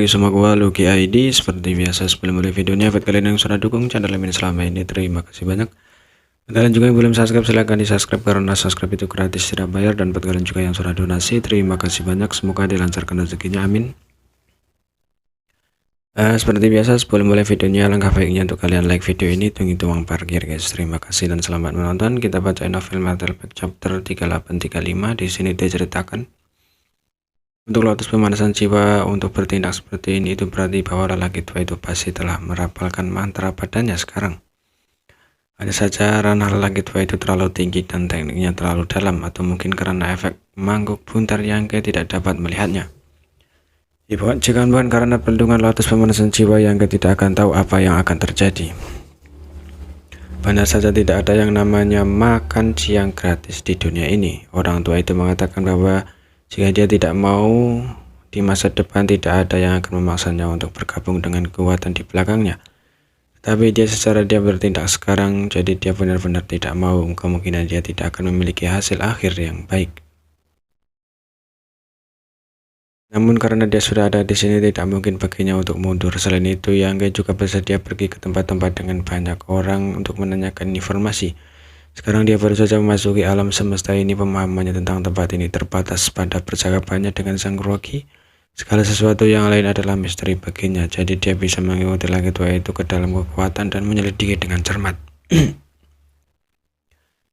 lagi sama gua Lucky ID. Seperti biasa sebelum mulai videonya, buat kalian yang sudah dukung channel ini selama ini, terima kasih banyak. Kalian juga yang belum subscribe silahkan di subscribe karena subscribe itu gratis tidak bayar. Dan buat kalian juga yang sudah donasi, terima kasih banyak, semoga dilancarkan rezekinya, amin. Seperti biasa sebelum mulai videonya, langkah baiknya untuk kalian like video ini, hitung uang parkir guys. Terima kasih dan selamat menonton. Kita bacain novel Metal Pack chapter 3835. Di sini diceritakan untuk Lotus pemanasan jiwa untuk bertindak seperti ini, itu berarti bahwa lelaki tua itu pasti telah merapalkan mantra padanya sekarang. Ada saja ranah lelaki tua itu terlalu tinggi dan tekniknya terlalu dalam, atau mungkin karena efek mangkuk buntar yang tidak dapat melihatnya. Jika bukan karena perlindungan Lotus pemanasan jiwa, yang tidak akan tahu apa yang akan terjadi. Benar saja tidak ada yang namanya makan siang gratis di dunia ini. Orang tua itu mengatakan bahwa jika dia tidak mau, di masa depan tidak ada yang akan memaksanya untuk bergabung dengan kekuatan di belakangnya. Tapi dia bertindak sekarang, jadi dia benar-benar tidak mau. Kemungkinan dia tidak akan memiliki hasil akhir yang baik. Namun karena dia sudah ada di sini, tidak mungkin baginya untuk mundur. Selain itu, Yang juga bersedia pergi ke tempat-tempat dengan banyak orang untuk menanyakan informasi. Sekarang dia baru saja memasuki alam semesta ini. Pemahamannya tentang tempat ini terbatas pada percakapannya dengan sang Rocky. Segala sesuatu yang lain adalah misteri baginya. Jadi dia bisa mengikuti laki tua itu ke dalam kekuatan dan menyelidiki dengan cermat.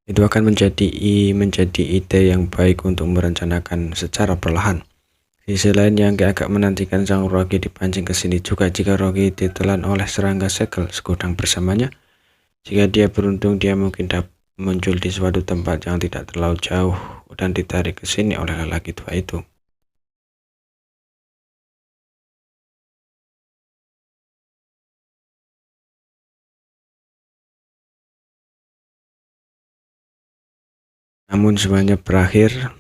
Itu akan menjadi ide yang baik untuk merencanakan secara perlahan. Di sisi lain, Yang agak menantikan sang Rocky dipancing ke sini juga. Jika Rocky ditelan oleh serangga segel sekudang bersamanya, jika dia beruntung, dia mungkin dapat muncul di suatu tempat yang tidak terlalu jauh dan ditarik ke sini oleh lelaki tua itu. Namun semuanya berakhir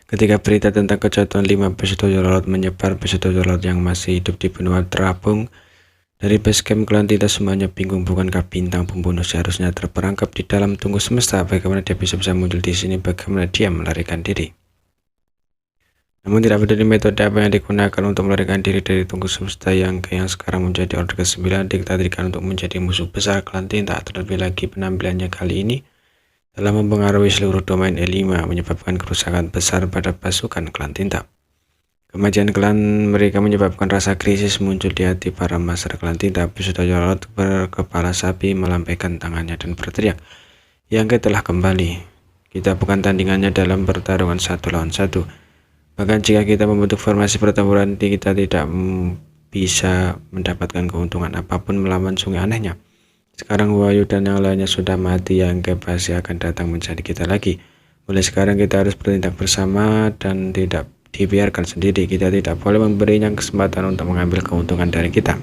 ketika berita tentang kejatuhan 5 pesugihan laut menyebar. Pesugihan laut yang masih hidup di benua terapung dari base camp klan tidak semuanya bingung. Bukankah bintang pembunuh seharusnya terperangkap di dalam tunggu semesta? Bagaimana dia bisa muncul di sini? Bagaimana dia melarikan diri? Namun tidak peduli metode apa yang digunakan untuk melarikan diri dari tunggu semesta, yang sekarang menjadi order ke-9 diktatirkan untuk menjadi musuh besar klan tinta. Terlebih lagi penampilannya kali ini telah mempengaruhi seluruh domain E5, menyebabkan kerusakan besar pada pasukan klan tinta. Kematian klan mereka menyebabkan rasa krisis muncul di hati para master klan tinta. Pesugihan laut berkepala sapi melambaikan tangannya dan berteriak, Yang telah kembali. Kita bukan tandingannya dalam pertarungan 1 lawan 1. Bahkan jika kita membentuk formasi pertempuran, kita tidak bisa mendapatkan keuntungan apapun melawan sungai anehnya. Sekarang Wahyu dan yang lainnya sudah mati. Yang pasti akan datang mencari kita lagi. Mulai sekarang kita harus bertindak bersama dan tidak dibiarkan sendiri. Kita tidak boleh memberinya kesempatan untuk mengambil keuntungan dari kita.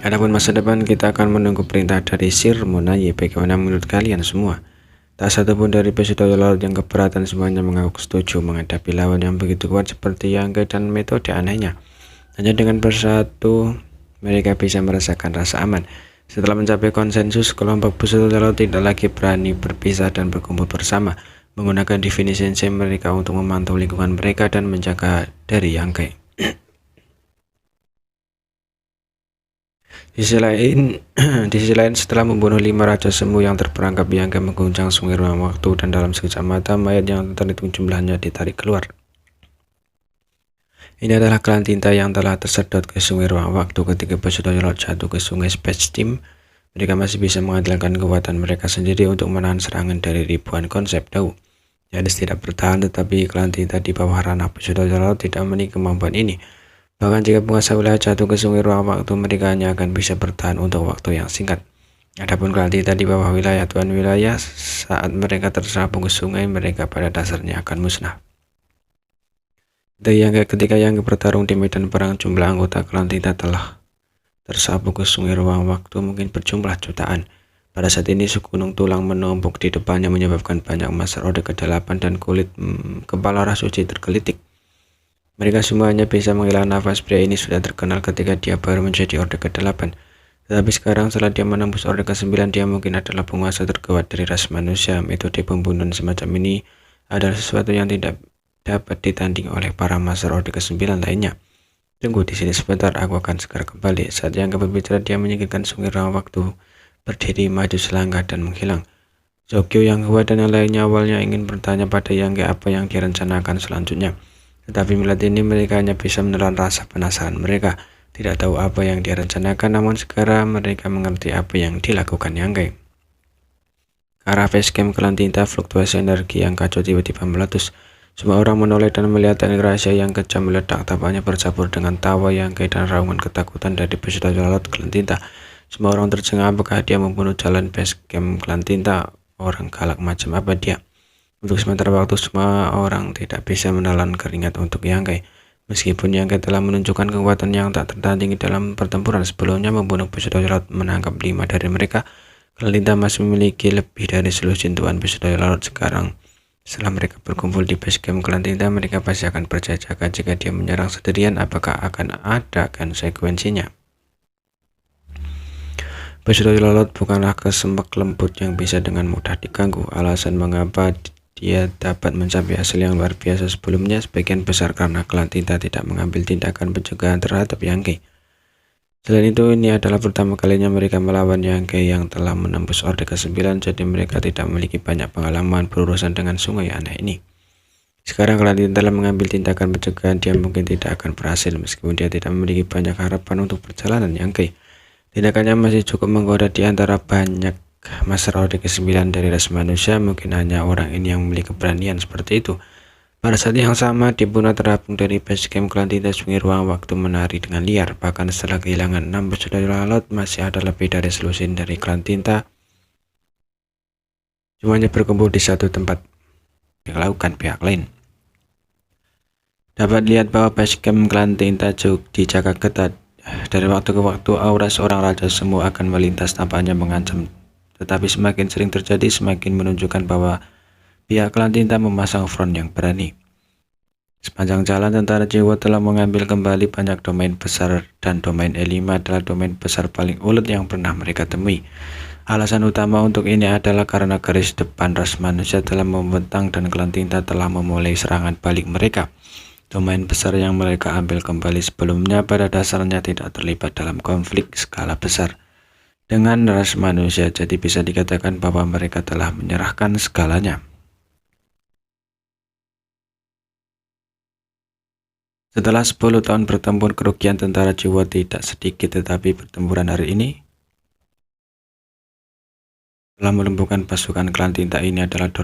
Adapun masa depan, kita akan menunggu perintah dari Sir Monaye. Bagaimana menurut kalian semua? Tak satu pun dari pesugihan laut yang keberatan. Semuanya mengaku setuju menghadapi lawan yang begitu kuat seperti Yang dan metode anehnya. Hanya dengan bersatu mereka bisa merasakan rasa aman. Setelah mencapai konsensus, kelompok pesugihan laut tidak lagi berani berpisah dan berkumpul bersama, menggunakan definisi mereka untuk memantau lingkungan mereka dan menjaga dari Yang. Di sisi lain, setelah membunuh 5 raja semu yang terperangkap, Yang mengguncang sungai ruang waktu, dan dalam sekejap mata mayat yang terhitung jumlahnya ditarik keluar. Ini adalah klan tinta yang telah tersedot ke sungai ruang waktu. Ketika pesugihan laut jatuh ke sungai Space Team, mereka masih bisa mengandalkan kekuatan mereka sendiri untuk menahan serangan dari ribuan konsep tahu. Jadis tidak bertahan, tetapi klan tinta di bawah ranah pesugihan laut tidak memiliki kemampuan ini. Bahkan jika penguasa wilayah jatuh ke sungai ruang waktu, mereka hanya akan bisa bertahan untuk waktu yang singkat. Adapun klan tinta di bawah wilayah tuan wilayah, saat mereka tersambung ke sungai, mereka pada dasarnya akan musnah. Ketika Yang bertarung di medan perang, jumlah anggota klan tinta telah tersambung ke sungai ruang waktu mungkin berjumlah jutaan. Pada saat ini, segunung tulang menumpuk di depannya menyebabkan banyak master Orde ke-8 dan kulit kepala rasuci tergelitik. Mereka semuanya bisa menghela nafas. Pria ini sudah terkenal ketika dia baru menjadi Orde ke-8. Tetapi sekarang setelah dia menembus Orde ke-9, dia mungkin adalah penguasa terkuat dari ras manusia. Metode pembunuhan semacam ini adalah sesuatu yang tidak dapat ditanding oleh para Master Orde ke-9 lainnya. Tunggu di sini sebentar, aku akan segera kembali. Saat yang berbicara, dia menyingkirkan sungai ruang waktu, berdiri, maju selangkah, dan menghilang. Zogyo, yang Hua, dan yang lainnya awalnya ingin bertanya pada Yang apa yang direncanakan selanjutnya. Tetapi melihat ini, mereka hanya bisa menelan rasa penasaran mereka. Tidak tahu apa yang dia rencanakan, namun sekarang mereka mengerti apa yang dilakukan Yang. Ke arah basecamp Klan Tinta, fluktuasi energi yang kacau tiba-tiba meletus. Semua orang menoleh dan melihat teknik rahasia yang kejam meledak. Tampaknya bercampur dengan tawa Yang dan raungan ketakutan dari peserta laut Klan Tinta. Semua orang tercengang, apakah dia membunuh jalan basecamp Klan Tinta? Orang galak macam apa dia? Untuk sementara waktu, semua orang tidak bisa menelan keringat untuk Yang. Meskipun Yang telah menunjukkan kekuatan yang tak tertandingi dalam pertempuran sebelumnya, membunuh peserta laut, menangkap 5 dari mereka, Klan Tinta masih memiliki lebih dari seluruh sentuhan peserta laut sekarang. Setelah mereka berkumpul di basecamp Klan Tinta, mereka pasti akan berjaga-jaga. Jika dia menyerang sendirian, apakah akan ada konsekuensinya? Peserta laut bukanlah kesemek lembut yang bisa dengan mudah diganggu. Alasan mengapa dia dapat mencapai hasil yang luar biasa sebelumnya sebagian besar karena Klan Tinta tidak mengambil tindakan pencegahan terhadap Yang. Selain itu, ini adalah pertama kalinya mereka melawan Yang yang telah menembus Orde ke-9, jadi mereka tidak memiliki banyak pengalaman berurusan dengan sungai aneh ini. Sekarang Klan Tinta telah mengambil tindakan pencegahan, dia mungkin tidak akan berhasil meskipun dia tidak memiliki banyak harapan untuk perjalanan Yang. Tindakannya masih cukup menggoda di antara banyak Master Orde ke-9 dari ras manusia. Mungkin hanya orang ini yang memiliki keberanian seperti itu. Pada saat yang sama, di Buna terapung dari basecamp Klan Tinta, sungai ruang waktu menari dengan liar. Bahkan setelah kehilangan 6 peserta laut, masih ada lebih dari selusin dari Klan Tinta. Semuanya berkumpul di satu tempat dilakukan pihak lain. Dapat lihat bahwa basecamp Klan Tinta dijaga ketat. Dari waktu ke waktu, aura seorang raja semu akan melintas, tampaknya mengancam. Tetapi semakin sering terjadi, semakin menunjukkan bahwa pihak Klan Tinta memasang front yang berani. Sepanjang jalan, tentara Jiwa telah mengambil kembali banyak domain besar, dan domain E5 adalah domain besar paling ulet yang pernah mereka temui. Alasan utama untuk ini adalah karena garis depan ras manusia telah membentang dan Klan Tinta telah memulai serangan balik mereka. Domain besar yang mereka ambil kembali sebelumnya pada dasarnya tidak terlibat dalam konflik skala besar dengan ras manusia, jadi bisa dikatakan bahwa mereka telah menyerahkan segalanya. Setelah 10 tahun bertempur, kerugian tentara Jiwa tidak sedikit, tetapi pertempuran hari ini telah melumpuhkan pasukan Klan Tinta. Ini adalah dorongan